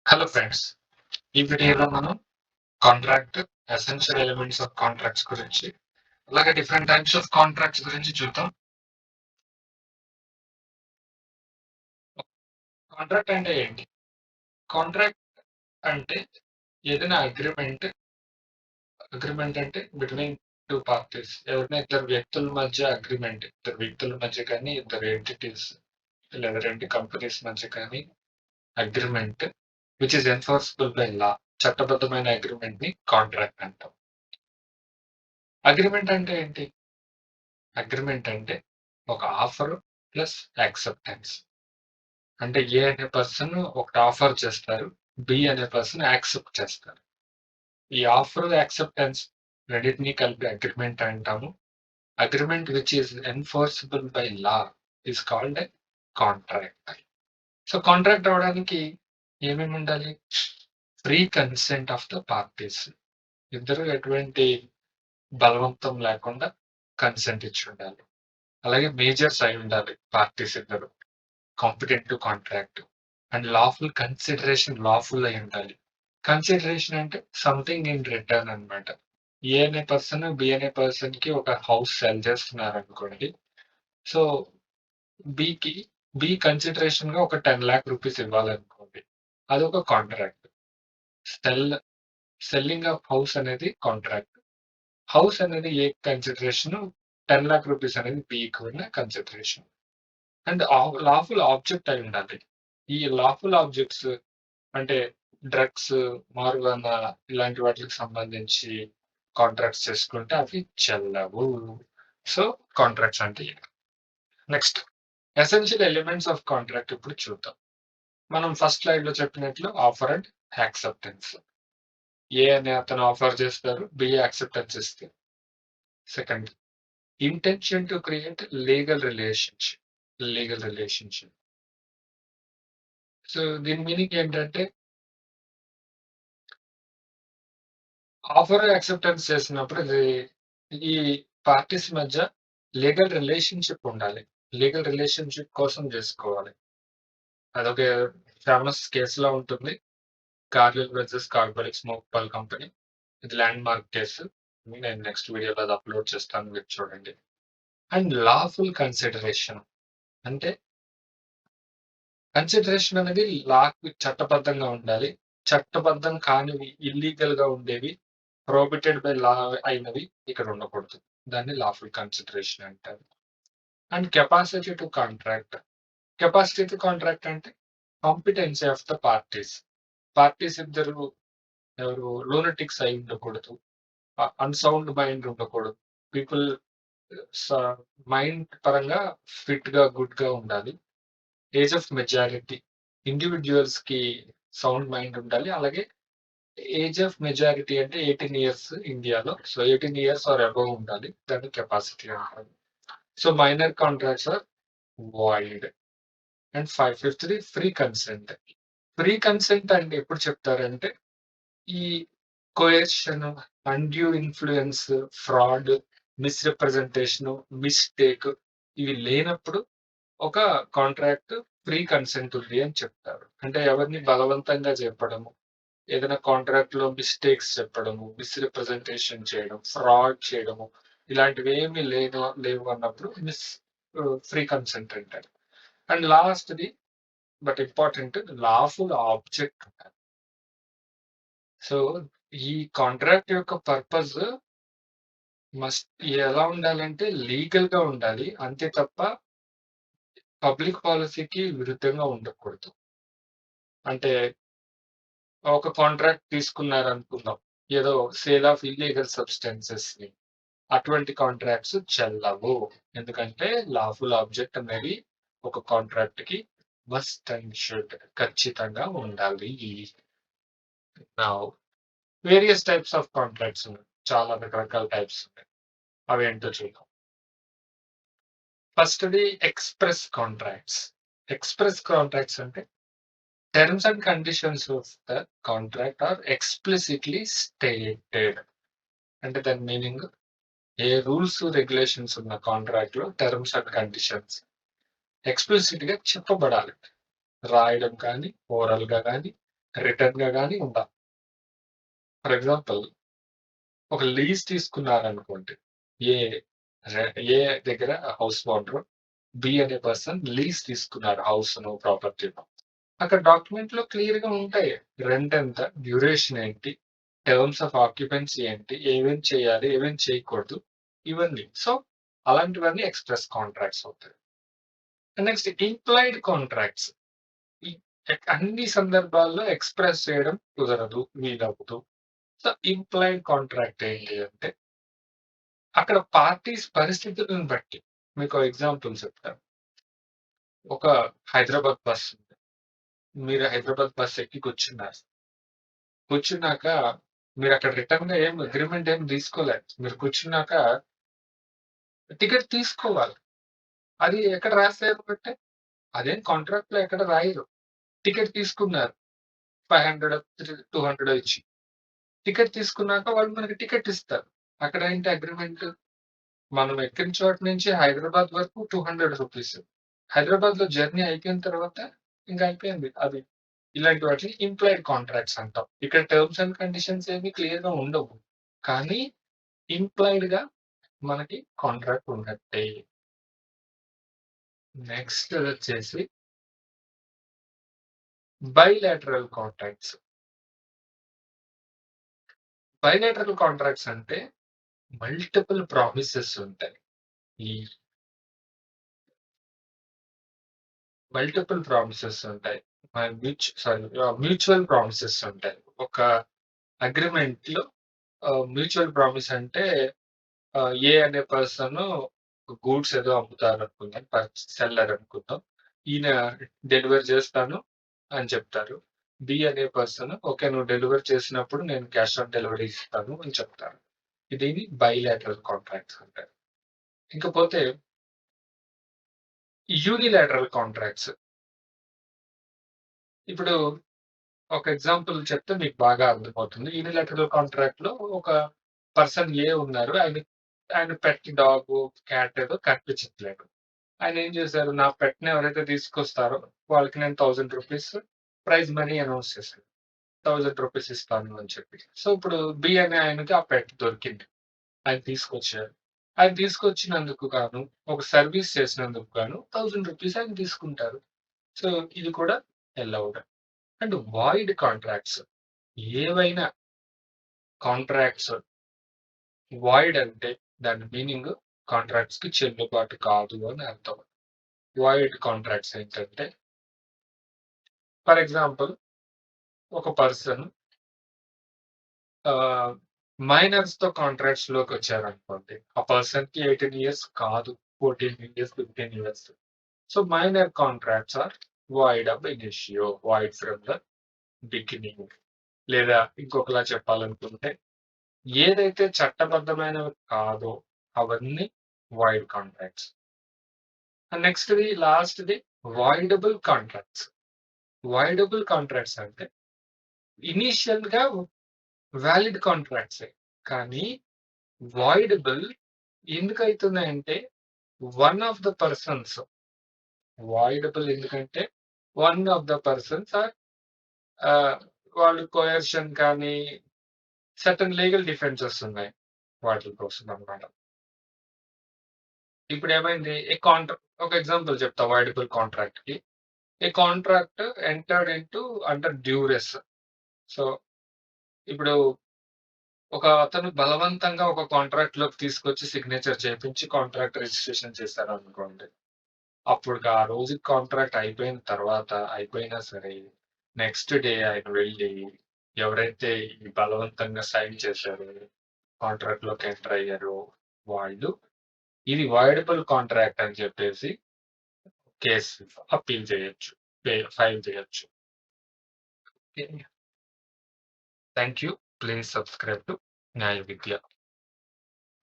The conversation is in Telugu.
Hello friends. ఈ వీడియోలో మనం contract, essential elements of contracts గురించి, అలాగే డిఫరెంట్ టైప్స్ ఆఫ్ కాంట్రాక్ట్స్ గురించి చూద్దాం. కాంట్రాక్ట్ అంటే ఏంటి? కాంట్రాక్ట్ అంటే ఏదైనా అగ్రిమెంట్ అంటే బిట్వీన్ టూ పార్టీస్. ఎవరైనా ఇద్దరు వ్యక్తుల మధ్య అగ్రిమెంట్. ఇద్దరు వ్యక్తుల మధ్య కానీ, ఇద్దరు ఎంటిటీస్ లేదా 2 కంపెనీస్ మధ్య కానీ agreement which is enforceable by law. చట్టబద్ధమైన అగ్రిమెంట్ ని కాంట్రాక్ట్ అంటాం. అగ్రిమెంట్ అంటే ఏంటి? అగ్రిమెంట్ అంటే ఒక ఆఫర్ ప్లస్ యాక్సెప్టెన్స్. అంటే ఏ అనే పర్సన్ ఒకటి ఆఫర్ చేస్తారు. బి అనే పర్సన్ యాక్సెప్ట్ చేస్తారు. ఈ ఆఫర్, యాక్సెప్టెన్స్ రెండిటిని కలిపి అగ్రిమెంట్ అంటాము. Agreement which is enforceable by law is called a contract. So contract అవ్వడానికి ఏమేమి ఉండాలి? Free consent of the parties. ఇద్దరు ఎటువంటి బలవంతం లేకుండా కన్సెంట్ ఇచ్చి ఉండాలి. అలాగే మేజర్స్ అయి ఉండాలి పార్టీస్ ఇద్దరు. Competent to contract and lawful అయి ఉండాలి. కన్సిడరేషన్ అంటే సంథింగ్ ఇన్ రిటర్న్ అన్నమాట. ఏ అనే పర్సన్ బి అనే పర్సన్ కి ఒక హౌస్ సెల్ చేస్తున్నారు అనుకోండి. సో బికి బి కన్సిడరేషన్ గా ఒక 10 లాక్ రూపీస్ ఇవ్వాలనుకోండి. అదొక contract. Sell selling of house అనేది కాంట్రాక్ట్. హౌస్ అనేది ఏ కన్సిడరేషన్, 10 లాక్ రూపీస్ అనేది బికి ఉన్న కన్సిడరేషన్. అండ్ లాఫుల్ ఆబ్జెక్ట్ అయి ఉండాలి. ఈ లాఫుల్ ఆబ్జెక్ట్స్ అంటే డ్రగ్స్, మారిజువానా ఇలాంటి వాటికి సంబంధించి కాంట్రాక్ట్స్ చేసుకుంటే అవి చెల్లవు. సో కాంట్రాక్ట్స్ అంటే ఇవి. Next essential elements of contract ఇప్పుడు చూద్దాం. మనం ఫస్ట్ స్లైడ్ లో చెప్పినట్లు ఆఫర్ అండ్ యాక్సెప్టెన్స్. ఏ అనే అతను ఆఫర్ చేస్తారు, బి యాక్సెప్టెన్స్ ఇస్తారు. Second, intention to create legal relationship. So దీని మీనింగ్ ఏంటంటే ఆఫర్ యాక్సెప్టెన్స్ చేసినప్పుడు ఈ పార్టీస్ మధ్య లీగల్ రిలేషన్షిప్ ఉండాలి. లీగల్ రిలేషన్షిప్ కోసం చేసుకోవాలి. అదొక ఫేమస్ కేసులా ఉంటుంది. కార్గిల్ వర్సెస్ కార్బోరిక్ స్మోక్ పల్ కంపెనీ. ఇది ల్యాండ్ మార్క్ కేసు. నేను నెక్స్ట్ వీడియోలో అది అప్లోడ్ చేస్తాను, మీరు చూడండి. అండ్ లాఫుల్ కన్సిడరేషన్ అంటే కన్సిడరేషన్ అనేది లాకి చట్టబద్ధంగా ఉండాలి. చట్టబద్ధం కానివి, ఇల్లీగల్ గా ఉండేవి, ప్రొహిబిటెడ్ బై లా అయినవి ఇక్కడ ఉండకూడదు. దాన్ని లాఫుల్ కన్సిడరేషన్ అంటారు. And capacity to contract. Capacity to contract అంటే competency of the parties. Parties ఇద్దరు ఎవరు లూనటిక్స్ అయి ఉండకూడదు. అన్సౌండ్ మైండ్ ఉండకూడదు. పీపుల్ మైండ్ పరంగా ఫిట్ గా, గుడ్ గా ఉండాలి. Age of majority. ఇండివిడ్యువల్స్ కి సౌండ్ మైండ్ ఉండాలి. అలాగే ఏజ్ ఆఫ్ మెజారిటీ అంటే 18 ఇయర్స్ ఇండియాలో. సో 18 ఇయర్స్ ఆర్ అబవ్ ఉండాలి. దాన్ని కెపాసిటీ అంటారు. So minor contracts are void. And ఫిఫ్త్‌ది ఫ్రీ కన్సెంట్. ఫ్రీ కన్సెంట్ అంటే ఎప్పుడు చెప్తారంటే ఈ coercion, undue influence, fraud, misrepresentation, mistake ఇవి లేనప్పుడు ఒక కాంట్రాక్ట్ ఫ్రీ కన్సెంట్ ఉంది అని చెప్తారు. అంటే ఎవరిని బలవంతంగా చెప్పడము, ఏదైనా కాంట్రాక్ట్‌లో మిస్టేక్స్ చెప్పడము, మిస్‌రిప్రజెంటేషన్ చేయడం, ఫ్రాడ్ చేయడము ఇలాంటివేమి లేవు అన్నప్పుడు ఫ్రీ కన్సెంట్ అంటారు. అండ్ లాస్ట్‌ది బట్ ఇంపార్టెంట్ లాఫుల్ ఆబ్జెక్ట్ ఉండాలి. సో ఈ కాంట్రాక్ట్ యొక్క పర్పస్ మస్ట్ ఎలా ఉండాలంటే లీగల్‌గా ఉండాలి. అంతే తప్ప పబ్లిక్ పాలిసీకి విరుద్ధంగా ఉండకూడదు. అంటే ఒక కాంట్రాక్ట్ తీసుకున్నారనుకుందాం. ఏదో సేల్ ఆఫ్ ఇల్లీగల్ సబ్‌స్టెన్సెస్‌ని. అటువంటి కాంట్రాక్ట్స్ చెల్లవు. ఎందుకంటే లాఫుల్ ఆబ్జెక్ట్ అనేది ఒక కాంట్రాక్ట్‌కి మస్ట్ అండ్ షుడ్ ఖచ్చితంగా ఉండాలి. Now various types of contracts ఉన్నాయి. చాలా రకరకాల టైప్స్ ఉన్నాయి. అవేంటో చూద్దాం. ఫస్ట్‌ది ఎక్స్‌ప్రెస్ కాంట్రాక్ట్స్. ఎక్స్‌ప్రెస్ కాంట్రాక్ట్స్ అంటే terms and conditions of the contract are explicitly stated. అంటే దాని మీనింగ్ ఏ రూల్స్, రెగ్యులేషన్స్ ఉన్న కాంట్రాక్ట్‌లో టర్మ్స్ అండ్ కండిషన్స్ ఎక్స్‌ప్లిసిట్‌గా చెప్పబడాలి. రాయడం కానీ, ఓరల్‌గా గానీ, రిటర్న్‌గా గాని ఉండాలి. ఫర్ ఎగ్జాంపుల్ ఒక లీజ్ తీసుకున్నారనుకోండి. ఏ రె ఏ దగ్గర హౌస్ ఓనరు, బి అనే పర్సన్ లీజ్ తీసుకున్నారు హౌస్‌ను, ప్రాపర్టీ‌ను. అక్కడ డాక్యుమెంట్‌లో క్లియర్‌గా ఉంటాయి. రెంట్ ఎంత, డ్యూరేషన్ ఏంటి, టర్మ్స్ ఆఫ్ ఆక్యుపెన్సీ ఏంటి, ఏమేం చేయాలి, ఏమేం చేయకూడదు ఇవన్నీ. సో, అలాంటివన్నీ ఎక్స్‌ప్రెస్ కాంట్రాక్ట్స్ అవుతాయి. Next implied contracts. ఈ అన్ని సందర్భాల్లో ఎక్స్‌ప్రెస్ చేయడం కుదరదు, వీలవ్వదు. సో, ఇంప్లాయిడ్ కాంట్రాక్ట్ ఏంటి అంటే, అక్కడ పార్టీస్ పరిస్థితులను బట్టి మీకో ఎగ్జాంపుల్ చెప్తాను. ఒక హైదరాబాద్ బస్ ఉంది. మీరు హైదరాబాద్ బస్ ఎక్కి కూర్చున్నారు. కూర్చున్నాక మీరక్కడ రిటర్న్‌గా ఏం అగ్రీమెంట్ ఏం తీసుకోలే. మీరు కూర్చున్నాక టికెట్ తీసుకోవాలి. అది ఎక్కడ రాసారు అంటే, అదేం కాంట్రాక్ట్‌లో ఎక్కడ రాయరు. టికెట్ తీసుకున్నారు. 500 200 ఇచ్చి. టికెట్ తీసుకున్నాక వాళ్ళు మనకి టికెట్ ఇస్తారు. అక్కడ ఏంటి అగ్రీమెంట్? మనం ఎక్కిన చోట నుంచి హైదరాబాద్ వరకు రూ. 200. హైదరాబాద్‌లో జర్నీ అయిపోయిన తర్వాత ఇంక అయిపోయింది అది. ఇలాంటి వాటిని ఇంప్లాయిడ్ కాంట్రాక్ట్స్ అంటాం. ఇక్కడ టర్మ్స్ అండ్ కండిషన్స్ ఏమి క్లియర్‌గా ఉండవు. కానీ ఇంప్లాయిడ్‌గా మనకి కాంట్రాక్ట్ ఉన్నట్టే. నెక్స్ట్ వచ్చేసి బైలాటరల్ కాంట్రాక్ట్స్. బైలాటరల్ కాంట్రాక్ట్స్ అంటే మల్టిపుల్ ప్రామిసెస్ ఉంటాయి. ఈ మల్టిపుల్ ప్రామిసెస్ ఉంటాయి. మ్యూచువల్ ప్రామిసెస్ ఉంటాయి. ఒక అగ్రీమెంట్‌లో మ్యూచువల్ ప్రామిస్ అంటే ఏ అనే పర్సను గూడ్స్ ఏదో అమ్ముతారనుకుందాం. సెల్లర్ అనుకుందాం. ఈయన డెలివరీ చేస్తాను అని చెప్తారు. బి అనే పర్సన్ ఓకే. నువ్వు డెలివరీ చేసినప్పుడు నేను క్యాష్ ఆన్ డెలివరీ ఇస్తాను అని చెప్తారు. దీన్ని బైలాటరల్ కాంట్రాక్ట్స్ అంటారు. ఇకపోతే యూనిలాటరల్ కాంట్రాక్ట్స్. ఇప్పుడు ఒక ఎగ్జాంపుల్ చెప్తే మీకు బాగా అర్థమవుతుంది. యూనిలాటరల్ కాంట్రాక్ట్‌లో ఒక పర్సన్ ఏ ఉన్నారు. ఆయన పెట్ డాగు, క్యాట్ ఏదో కనిపించట్లేదు. ఆయనేం చేశారు, నా పెట్‌ని ఎవరైతే తీసుకొస్తారో వాళ్ళకి నేను రూ. 1000 ప్రైజ్ మనీ అనౌన్స్ చేశాను. రూ. 1000 ఇస్తాను అని చెప్పి. సో, ఇప్పుడు బి అనే ఆయనకి ఆ పెట్ దొరికింది. ఆయన తీసుకొచ్చారు. ఆయన తీసుకొచ్చినందుకు గాను, ఒక సర్వీస్ చేసినందుకు గాను రూ. 1000 ఆయన తీసుకుంటారు. సో, ఇది కూడా ఎలౌడ్. And void contracts. ఏవైనా కాంట్రాక్ట్స్ వాయిడ్ అంటే దాని మీనింగ్ కాంట్రాక్ట్స్‌కి చెల్లుబాటు కాదు అని అర్థం. వాయిడ్ కాంట్రాక్ట్స్ ఏంటంటే ఫర్ ఎగ్జాంపుల్ ఒక పర్సన్ ఆహ్, మైనర్స్‌తో కాంట్రాక్ట్స్‌లోకొచ్చారనుకోండి. ఆ పర్సన్‌కి 18 ఇయర్స్ కాదు. 14 years, 15 years. So, minor contracts are void ab initio, void from the beginning. లేదా ఇంకొకలా చెప్పాలనుకుంటే ఏదైతే చట్టబద్ధమైనవి కాదో అవన్నీ వాయిడ్ కాంట్రాక్ట్స్. అండ్ నెక్స్ట్‌ది లాస్ట్‌ది వాయిడబుల్ కాంట్రాక్ట్స్. వాయిడబుల్ కాంట్రాక్ట్స్ అంటే ఇనీషియల్‌గా వాలిడ్ కాంట్రాక్ట్సే. కానీ వాయిడబుల్ ఎందుకైతున్నాయంటే one of the persons voidable ఎందుకంటే one of the persons are ah, వాళ్ళు కోయర్షన్ కానీ సర్టెన్ లీగల్ డిఫెన్సెస్ ఉన్నాయి. వాటి కోసం అన్నమాట. ఇప్పుడేమైంది ఒక ఎగ్జాంపుల్ చెప్తా వాయిడబుల్ కాంట్రాక్ట్‌కి. A contract entered into under duress. So, ఇప్పుడు ఒక అతను బలవంతంగా ఒక కాంట్రాక్ట్‌లోకి తీసుకొచ్చి సిగ్నేచర్ చేపించి కాంట్రాక్ట్ రిజిస్ట్రేషన్ చేశారనుకోండి. అప్పుడుకి ఆ రోజుకి కాంట్రాక్ట్ అయిపోయిన తర్వాత అయిపోయినా సరే, నెక్స్ట్ డే ఆయన వెళ్లి ఎవరైతే ఈ బలవంతంగా సైన్ చేశారో, కాంట్రాక్ట్‌లోకి ఎంటర్ అయ్యారో వాళ్ళు ఇది వాయిడబుల్ కాంట్రాక్ట్ అని చెప్పేసి కేస్ అప్పీల్ చేయొచ్చు. ఫైల్ చేయొచ్చు. Okay. Thank you. Please subscribe to న్యాయ విద్య.